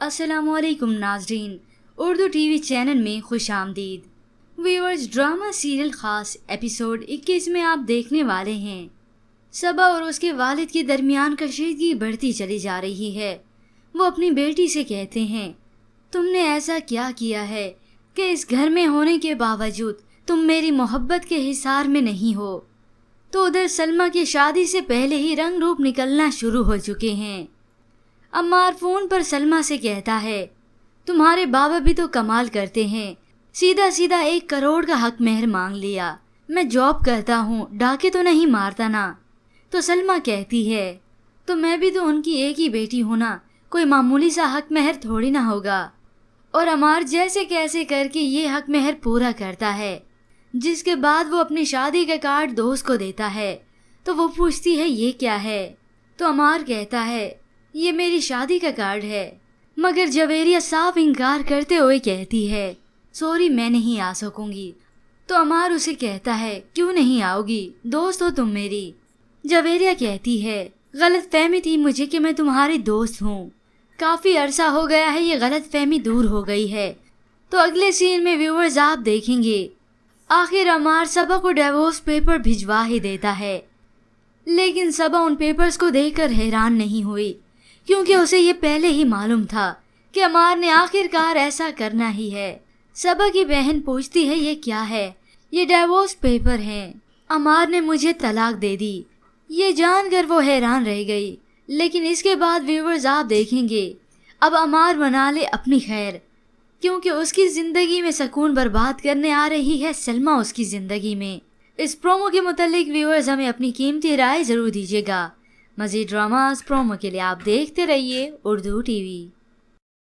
अस्सलाम वालेकुम नाजरीन, उर्दू टीवी चैनल में खुश आमदीद। व्यूअर्स, ड्रामा सीरियल खास एपिसोड 21 में आप देखने वाले हैं। सबा और उसके वालिद के दरमियान कशीदगी बढ़ती चली जा रही है। वो अपनी बेटी से कहते हैं, तुमने ऐसा क्या किया है कि इस घर में होने के बावजूद तुम मेरी मोहब्बत के हिसार में नहीं हो। तो उधर सलमा की शादी से पहले ही रंग रूप निकलना शुरू हो चुके हैं। अम्मार फोन पर सलमा से कहता है, तुम्हारे बाबा भी तो कमाल करते हैं, सीधा सीधा 1 करोड़ का हक मेहर मांग लिया। मैं जॉब करता हूँ, डाके तो नहीं मारता ना। तो सलमा कहती है, तो मैं भी तो उनकी एक ही बेटी हूँ ना, कोई मामूली सा हक मेहर थोड़ी ना होगा। और अमार जैसे कैसे करके ये हक मेहर पूरा करता है, जिसके बाद वो अपनी शादी का कार्ड दोस्त को देता है। तो वो पूछती है, ये क्या है? तो अमार कहता है, ये मेरी शादी का कार्ड है। मगर जवेरिया साफ इनकार करते हुए कहती है, सॉरी मैं नहीं आ सकूंगी। तो अमार उसे कहता है, क्यों नहीं आओगी, दोस्त हो तुम मेरी। जवेरिया कहती है, गलत फहमी थी मुझे कि मैं तुम्हारी दोस्त हूँ। काफी अरसा हो गया है, ये गलत फहमी दूर हो गई है। तो अगले सीन में व्यूअर्स आप देखेंगे, आखिर अमार सबा को डिवोर्स पेपर भिजवा ही देता है। लेकिन सबा उन पेपर्स को देखकर हैरान नहीं हुई, क्योंकि उसे ये पहले ही मालूम था कि अमार ने आखिरकार ऐसा करना ही है। सबा की बहन पूछती है, ये क्या है? ये डिवोर्स पेपर हैं। अमार ने मुझे तलाक दे दी। ये जानकर वो हैरान रह गई। लेकिन इसके बाद व्यूअर्स आप देखेंगे, अब अमार मना ले अपनी खैर, क्योंकि उसकी जिंदगी में सुकून बर्बाद करने आ रही है सलमा उसकी जिंदगी में। इस प्रोमो के मुतालिक व्यूअर्स हमें अपनी कीमती राय जरूर दीजिएगा। मज़ीद ड्रामास प्रोमो के लिए आप देखते रहिए उर्दू टीवी।